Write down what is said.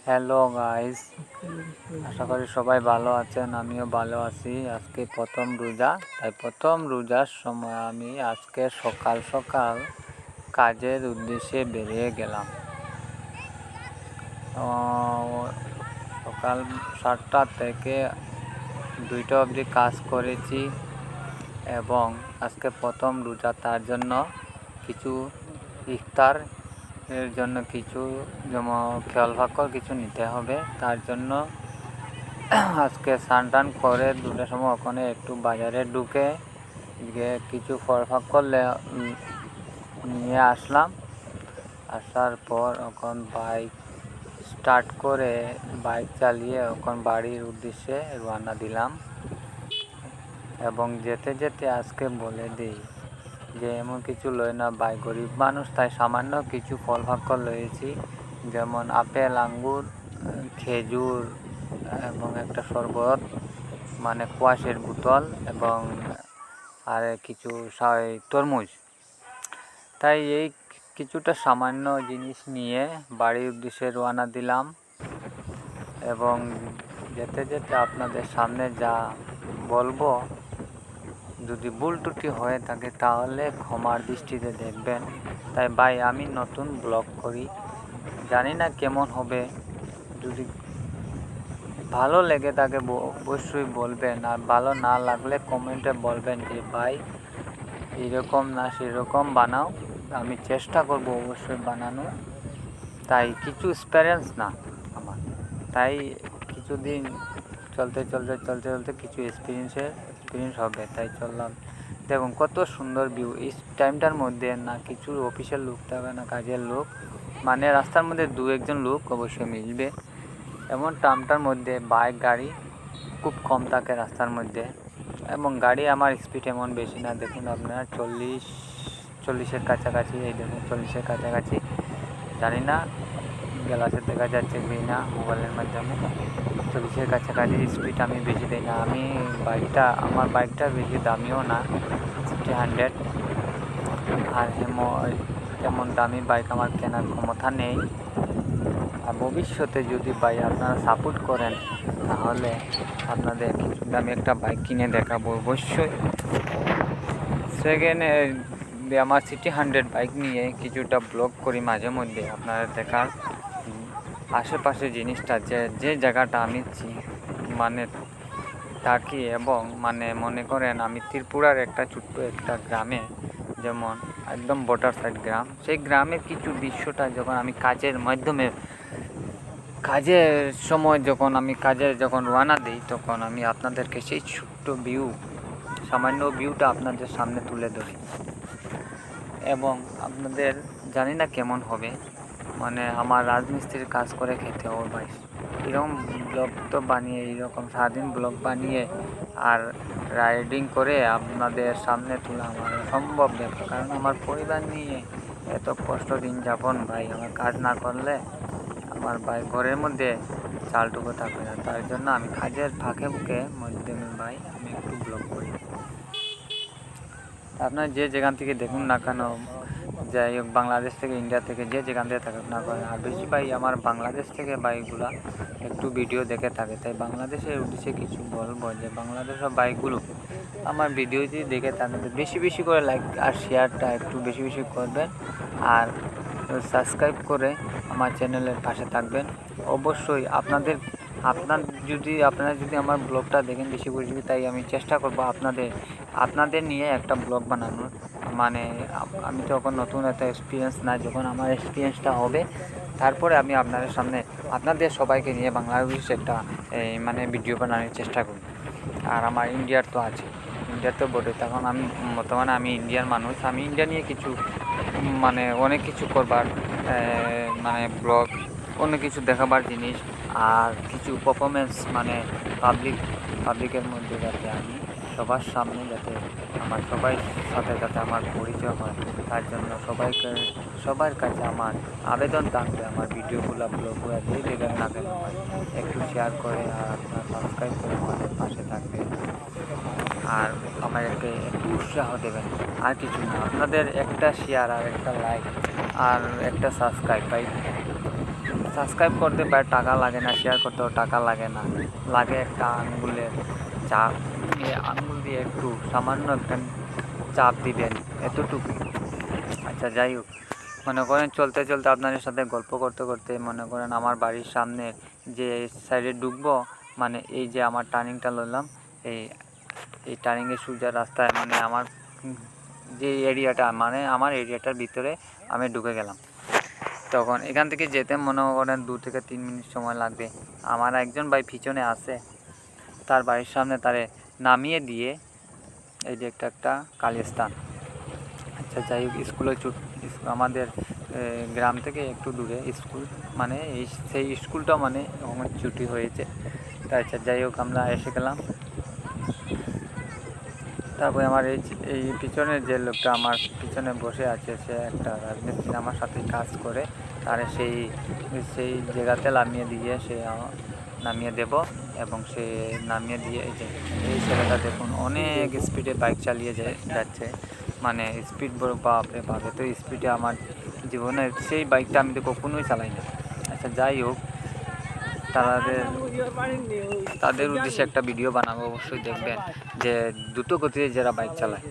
Hello guys, আশা করি সবাই ভালো আছেন। আমিও ভালো আছি। আজকে প্রথম রোজা, তাই প্রথম রোজার সময় আমি আজকে সকাল সকাল কাজের উদ্দেশ্যে বেরিয়ে গেলাম। সকাল 7টা থেকে 2টা অবধি কাজ করেছি এবং আজকে প্রথম রোজা, তার জন্য কিছু ইফতার এর জন্য কিছু যেমন ফল ফাকর কিছু নিতে হবে। তার জন্য আজকে স্নান টান করে 2টার সময় ওখানে একটু বাজারে ঢুকে গিয়ে কিছু ফল ফাকর নিয়ে আসলাম। আসার পর এখন বাইক স্টার্ট করে বাইক চালিয়ে এখন বাড়ির উদ্দেশ্যে রওনা দিলাম। এবং যেতে যেতে আজকে বলে দিই যে এমন কিছু লই না, ভাই গরিব মানুষ, তাই সামান্য কিছু ফল ফাকর লয়েছি, যেমন আপেল, আঙ্গুর, খেজুর এবং একটা শরবত মানে কোয়াশের বোতল এবং আর কিছু তরমুজ। তাই এই কিছুটা সামান্য জিনিস নিয়ে বাড়ির উদ্দেশ্যে রওনা দিলাম। এবং যেতে যেতে আপনাদের সামনে যা বলবো, যদি ভুল ত্রুটি হয়ে থাকে তাহলে ক্ষমার দৃষ্টিতে দেখবেন। তাই ভাই, আমি নতুন ব্লগ করি, জানি না কেমন হবে। যদি ভালো লেগে থাকে অবশ্যই বলবেন, আর ভালো না লাগলে কমেন্টে বলবেন যে ভাই এরকম না সেরকম বানাও। আমি চেষ্টা করব অবশ্যই বানানো। তাই কিছু এক্সপিরিয়েন্স না আমার, তাই কিছুদিন চলতে কিছু এক্সপিরিয়েন্স হবে, তাই চললাম। দেখুন কত সুন্দর ভিউ এই টাইমটার মধ্যে। না কিছু অফিসের লোক থাকবে, না কাজের লোক, মানে রাস্তার মধ্যে 2-1জন লোক অবশ্যই মিলবে। এমন টাইমটার মধ্যে বাইক গাড়ি খুব কম থাকে রাস্তার মধ্যে, এবং গাড়ি আমার স্পিড এমন বেশি না। দেখুন আপনারা 40-এর কাছাকাছি, এই দেখুন 40-এর কাছাকাছি। জানি না গ্লাসে দেখা যাচ্ছে কি না মোবাইলের মাধ্যমে। 40-এর কাছাকাছি স্পিড আমি বেশি দিই না। আমার বাইকটা বেশি দামিও না, 60-100। আর তেমন দামি বাইক আমার কেনার ক্ষমতা নেই। আর ভবিষ্যতে যদি ভাই আপনারা সাপোর্ট করেন তাহলে আপনাদের কিছু দামি একটা বাইক কিনে দেখাবো অবশ্যই। সেকেন্ডে আমার সিটি 100 বাইক নিয়ে কিছুটা ব্লগ করি মাঝে মধ্যে, আপনারা দেখার আশেপাশে জিনিসটা যে জায়গাটা আমি মানে থাকি, এবং মানে মনে করেন আমি ত্রিপুরার একটা ছোট্ট একটা গ্রামে, যেমন একদম বর্ডার সাইড গ্রাম, সেই গ্রামের কিছু দৃশ্যটা যখন আমি কাজের সময় যখন রওনা দিই, তখন আমি আপনাদেরকে সেই ছোট্ট সামান্য ভিউটা আপনাদের সামনে তুলে ধরি। এবং আপনাদের জানি না কেমন হবে, মানে আমার রাজমিস্ত্রির কাজ করে খেতে হবে ভাই। এরকম ব্লগ তো বানিয়ে, এইরকম সারাদিন ব্লগ বানিয়ে আর রাইডিং করে আপনাদের সামনে তোলা আমার সম্ভব ব্যাপার, কারণ আমার পরিবার নিয়ে এত কষ্ট দিন যাপন ভাই। আমার কাজ না করলে আমার ভাই ঘরের মধ্যে চালটুকু থাকবে না, তার জন্য আমি কাজের ফাঁকে মাধ্যমে ভাই আমি একটু ব্লগ করি। আপনার যে যেখান থেকে দেখুন না কেন, যাই হোক বাংলাদেশ থেকে, ইন্ডিয়া থেকে, যে যেখান থেকে থাকুক না কেন, আর বেশি ভাই আমার বাংলাদেশ থেকে বাইকগুলা একটু ভিডিও দেখে থাকে, তাই বাংলাদেশের উদ্দেশ্যে কিছু বলবো যে বাংলাদেশের বাইকগুলো আমার ভিডিও যদি দেখে থাকেন বেশি বেশি করে লাইক আর শেয়ারটা একটু বেশি বেশি করবেন, আর সাবস্ক্রাইব করে আমার চ্যানেলের পাশে থাকবেন অবশ্যই। আপনারা যদি আমার ব্লগটা দেখেন বেশি করে, তাই আমি চেষ্টা করব আপনাদের নিয়ে একটা ব্লগ বানানোর। মানে আমি যখন নতুন একটা এক্সপিরিয়েন্স না, যখন আমার এক্সপিরিয়েন্সটা হবে তারপরে আমি আপনাদের সামনে আপনাদের সবাইকে নিয়ে বাংলাদেশে একটা মানে ভিডিও বানানোর চেষ্টা করি। আর আমার ইন্ডিয়ার তো আছে, ইন্ডিয়ার তো বটে, তখন বর্তমানে আমি ইন্ডিয়ার মানুষ, আমি ইন্ডিয়া নিয়ে কিছু মানে অনেক কিছু করবার মানে ব্লগ, অনেক কিছু দেখাবার জিনিস, আর কিছু পারফরমেন্স মানে পাবলিকের মধ্যে যাতে আমি সবার সামনে সবার সাথে যাতে আমার পরিচয় হয়, তার জন্য সবার কাছে আমার আবেদন থাকবে, আমার ভিডিওগুলো ব্লগগুলো যে দেখেন না কেন একটু শেয়ার করে আর আপনার সাবস্ক্রাইব করে আমাদের পাশে থাকবে, আর আমাদেরকে একটু উৎসাহ দেবেন। আর কিছু না, আপনাদের একটা শেয়ার আর একটা লাইক আর একটা সাবস্ক্রাইব ভাই সাবস্ক্রাইব করতে ভাই টাকা লাগে না, শেয়ার করতেও টাকা লাগে না, লাগে একটা আঙ্গুলের চাপ। এই আঙ্গুল দিয়ে একটু সামান্য একটা চাপ দিবেন, এতটুকু। আচ্ছা যাই হোক, মনে করেন চলতে চলতে আপনাদের সাথে গল্প করতে করতে মনে করেন আমার বাড়ির সামনে যে সাইডে ঢুকবো, মানে এই যে আমার টার্নিংটা লইলাম, এই টার্নিংয়ে সোজা রাস্তায় মানে আমার যে এরিয়াটা, মানে আমার এরিয়াটার ভিতরে আমি ঢুকে গেলাম। তখন এখান থেকে যেতে মনে করেন 2 থেকে 3 মিনিট সময় লাগবে। আমার একজন ভাই পিছনে আছে, তার বাড়ির সামনে তারে নামিয়ে দিয়ে এই যে একটা কালীস্থান। আচ্ছা যাই হোক, স্কুলে আমাদের গ্রাম থেকে একটু দূরে স্কুল, মানে সেই স্কুলটা মানে আমার ছুটি হয়েছে। আচ্ছা যাই হোক, আমরা এসে গেলাম। তারপরে আমার এই পিছনের যে লোকটা আমার পিছনে বসে আছে, সে একটা রাজমিস্ত্রি, আমার সাথে কাজ করে, তার সেই জায়গাতে নামিয়ে দেব। এবং সে নামিয়ে দিয়ে এই ছেলেটা দেখুন অনেক স্পিডে বাইক চালিয়ে যাচ্ছে, মানে স্পিড বড় বাপরে বাপ, এত স্পিডে আমার জীবনের সেই বাইকটা আমি তো কখনোই চালাই না। আচ্ছা যাই হোক, তাদের উদ্দেশ্যে একটা ভিডিও বানাবো, অবশ্যই দেখবেন যে দ্রুত গতিতে যারা বাইক চালায়।